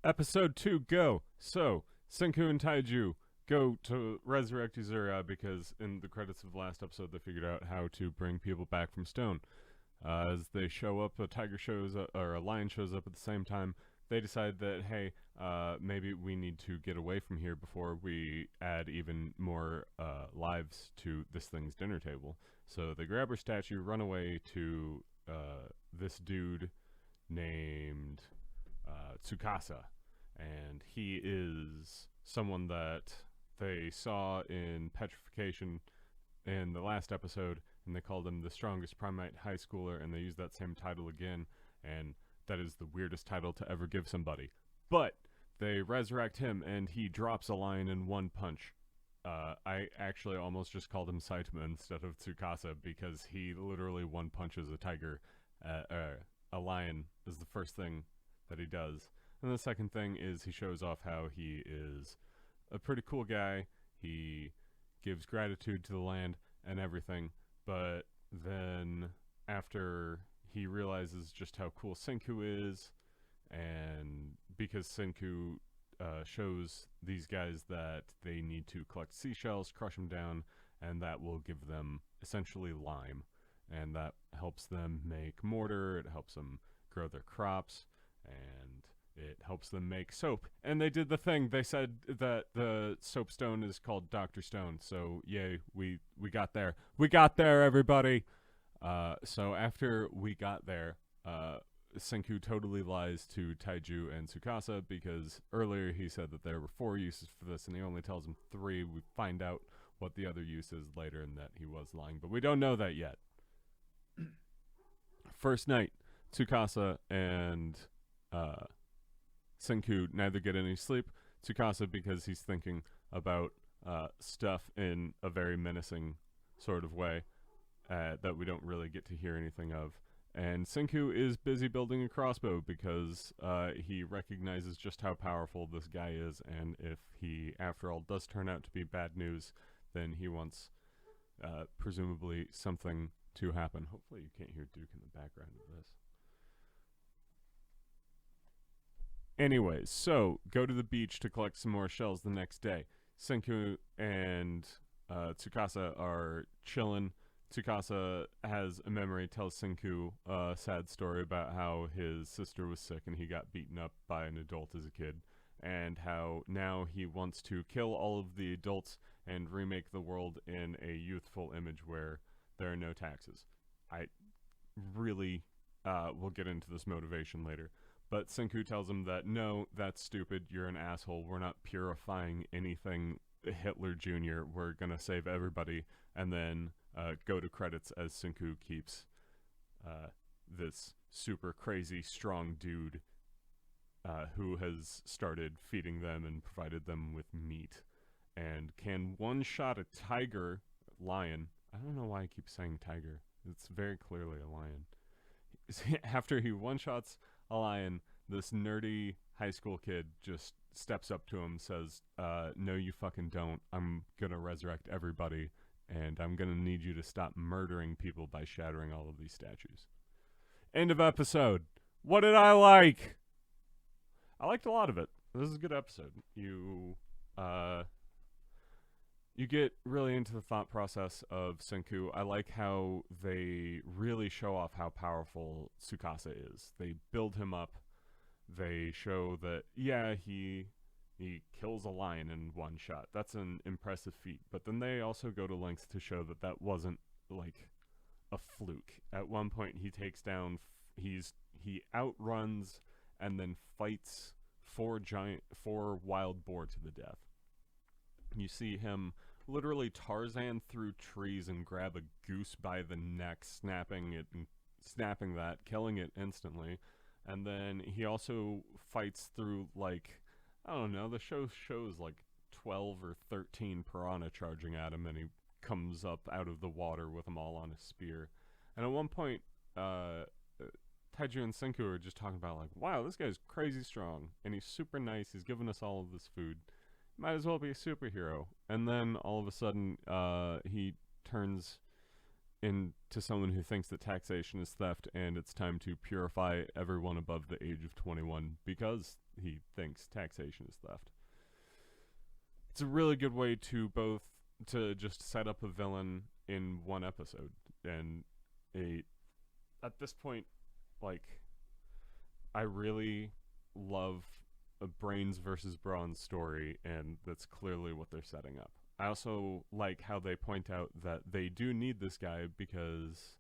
Episode 2, go! So, Senku and Taiju go to resurrect Izura because in the credits of the last episode they figured out how to bring people back from stone. As they show up, a tiger shows up, or a lion shows up at the same time. They decide that, hey, maybe we need to get away from here before we add even more lives to this thing's dinner table. So they grab her statue, run away to this dude named Tsukasa, and he is someone that they saw in Petrification in the last episode, and they called him the strongest primate high schooler, and they used that same title again, and that is the weirdest title to ever give somebody. But they resurrect him, and he drops a lion in one punch. I actually almost just called him Saitama instead of Tsukasa because he literally one punches a tiger. A lion is the first thing that he does. And the second thing is he shows off how he is a pretty cool guy. He gives gratitude to the land and everything. But then after he realizes just how cool Senku is, and because Senku shows these guys that they need to collect seashells, crush them down, and that will give them essentially lime. And that helps them make mortar, it helps them grow their crops, and it helps them make soap. And they did the thing. They said that the soapstone is called Dr. Stone. So, yay, we got there. We got there, everybody! So after we got there, Senku totally lies to Taiju and Tsukasa because earlier he said that there were 4 uses for this, and he only tells them 3. We find out what the other use is later and that he was lying, but we don't know that yet. First night, Tsukasa and Senku neither get any sleep. Tsukasa because he's thinking about stuff in a very menacing sort of way that we don't really get to hear anything of. And Senku is busy building a crossbow because he recognizes just how powerful this guy is, and if he, after all, does turn out to be bad news, then he wants, presumably, something to happen. Hopefully you can't hear Duke in the background of this. Anyways, so go to the beach to collect some more shells the next day. Senku and Tsukasa are chilling. Tsukasa has a memory, tells Senku a sad story about how his sister was sick and he got beaten up by an adult as a kid, and how now he wants to kill all of the adults and remake the world in a youthful image where there are no taxes. I really will get into this motivation later. But Senku tells him that, no, that's stupid, you're an asshole, we're not purifying anything Hitler Jr., we're gonna save everybody, and then go to credits as Senku keeps this super crazy strong dude who has started feeding them and provided them with meat, and can one-shot a lion. I don't know why I keep saying tiger. It's very clearly a lion. After he one-shots a lion, this nerdy high school kid just steps up to him, says, no you fucking don't, I'm gonna resurrect everybody, and I'm gonna need you to stop murdering people by shattering all of these statues. End of episode. What did I like? I liked a lot of it. This is a good episode. You get really into the thought process of Senku. I like how they really show off how powerful Tsukasa is. They build him up. They show that, yeah, he kills a lion in one shot. That's an impressive feat. But then they also go to lengths to show that that wasn't, like, a fluke. At one point, he takes down, he outruns and then fights 4 wild boar to the death. You see him literally Tarzan through trees and grab a goose by the neck, snapping that, killing it instantly. And then he also fights through, like, I don't know, the show shows like 12 or 13 piranha charging at him, and he comes up out of the water with them all on a spear. And at one point, Taiju and Senku are just talking about, like, wow, this guy's crazy strong, and he's super nice, he's given us all of this food. Might as well be a superhero. And then all of a sudden, he turns into someone who thinks that taxation is theft and it's time to purify everyone above the age of 21 because he thinks taxation is theft. It's a really good way to just set up a villain in one episode. And at this point, like, I really love a brains versus bronze story, and that's clearly what they're setting up. I also like how they point out that they do need this guy because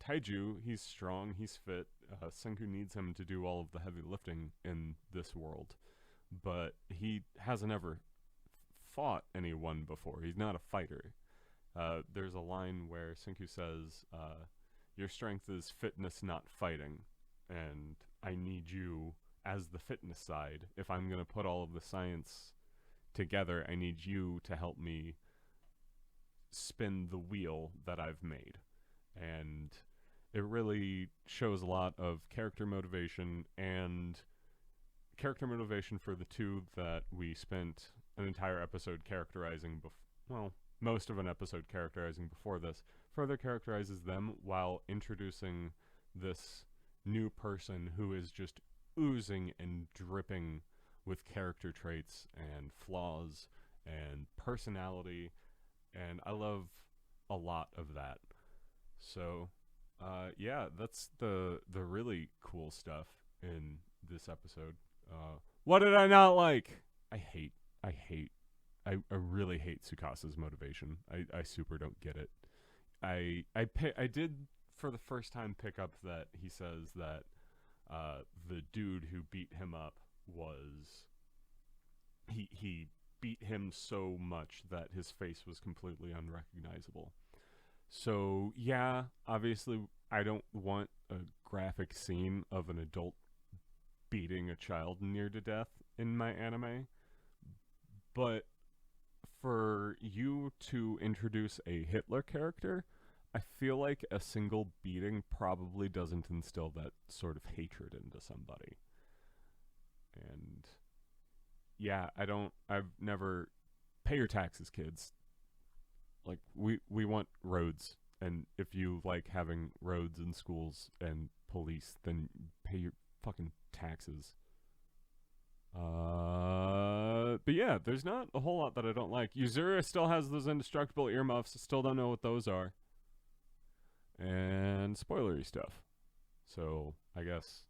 Taiju, he's strong, he's fit. Senku needs him to do all of the heavy lifting in this world, but he hasn't ever fought anyone before. He's not a fighter. There's a line where Senku says, your strength is fitness, not fighting, and I need you as the fitness side. If I'm going to put all of the science together, I need you to help me spin the wheel that I've made. And it really shows a lot of character motivation, and character motivation for the two that we spent an entire episode characterizing most of an episode characterizing before this, further characterizes them while introducing this new person who is just oozing and dripping with character traits and flaws and personality, and I love a lot of that. So yeah, that's the really cool stuff in this episode. What did I not like? I really hate Tsukasa's motivation. I super don't get it. I did for the first time pick up that he says that the dude who beat him up was he beat him so much that his face was completely unrecognizable. So yeah, obviously I don't want a graphic scene of an adult beating a child near to death in my anime, but for you to introduce a Hitler character, I feel like a single beating probably doesn't instill that sort of hatred into somebody. And yeah, I've never, pay your taxes, kids. Like, we want roads, and if you like having roads and schools and police, then pay your fucking taxes. But yeah, there's not a whole lot that I don't like. Yuzura still has those indestructible earmuffs. Still don't know what those are. And spoilery stuff. So I guess,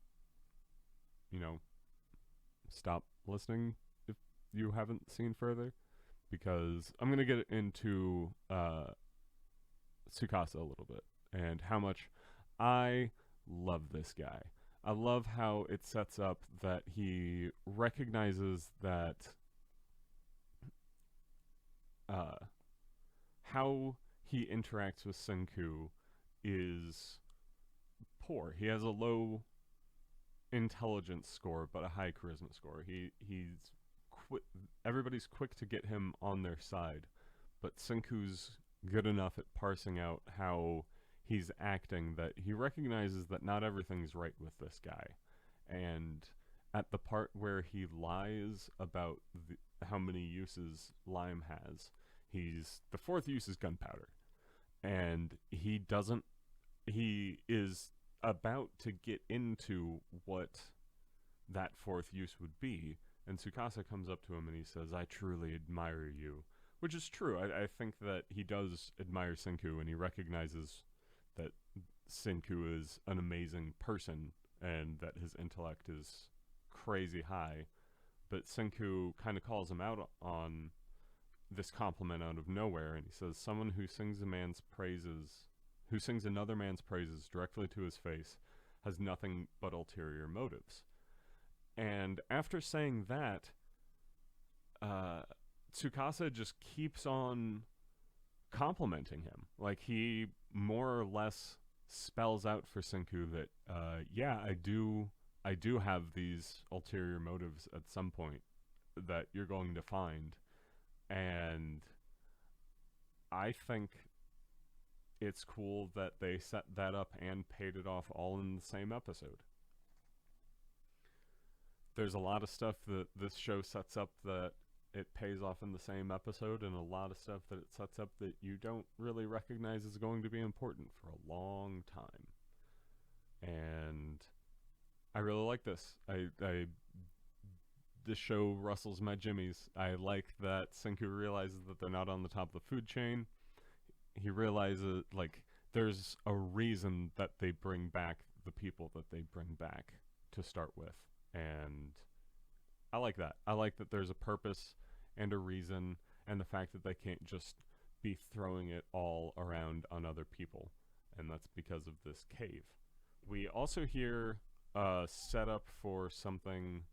stop listening if you haven't seen further, because I'm gonna get into Tsukasa a little bit and how much I love this guy. I love how it sets up that he recognizes that how he interacts with Senku is poor. He has a low intelligence score but a high charisma score. Everybody's quick to get him on their side, but Senku's good enough at parsing out how he's acting that he recognizes that not everything's right with this guy. And at the part where he lies about how many uses lime has, the fourth use is gunpowder. And he is about to get into what that fourth use would be, and Tsukasa comes up to him and he says, I truly admire you. Which is true. I think that he does admire Senku, and he recognizes that Senku is an amazing person and that his intellect is crazy high. But Senku kind of calls him out on this compliment out of nowhere, and he says, someone who sings another man's praises directly to his face has nothing but ulterior motives. And after saying that, Tsukasa just keeps on complimenting him. Like, he more or less spells out for Senku that, yeah, I do have these ulterior motives at some point that you're going to find. And I think it's cool that they set that up and paid it off all in the same episode. There's a lot of stuff that this show sets up that it pays off in the same episode, and a lot of stuff that it sets up that you don't really recognize is going to be important for a long time. And I really like this. This show rustles my jimmies. I like that Senku realizes that they're not on the top of the food chain. He realizes, like, there's a reason that they bring back the people that they bring back to start with. And I like that. I like that there's a purpose and a reason, and the fact that they can't just be throwing it all around on other people. And that's because of this cave. We also hear a setup for something.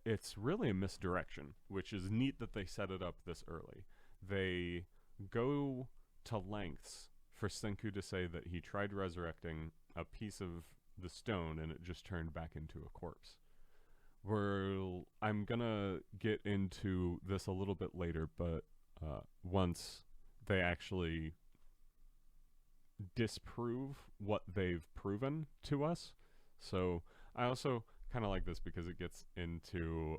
It's really a misdirection, which is neat that they set it up this early. They go to lengths for Senku to say that he tried resurrecting a piece of the stone and it just turned back into a corpse. I'm gonna get into this a little bit later, but once they actually disprove what they've proven to us. So I also kind of like this because it gets into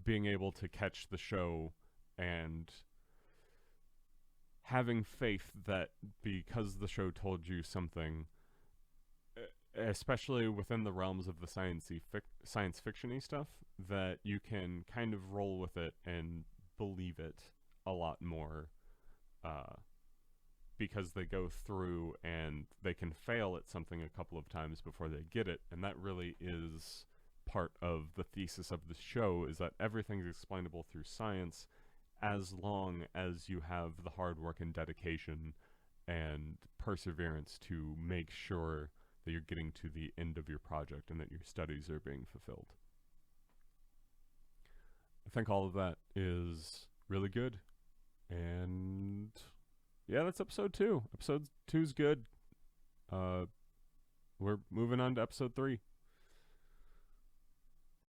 being able to catch the show and having faith that because the show told you something, especially within the realms of the science fiction-y stuff, that you can kind of roll with it and believe it a lot more, because they go through and they can fail at something a couple of times before they get it, and that really is part of the thesis of the show, is that everything's explainable through science as long as you have the hard work and dedication and perseverance to make sure that you're getting to the end of your project and that your studies are being fulfilled. I think all of that is really good. And yeah, that's episode 2. Episode 2's good. We're moving on to episode 3.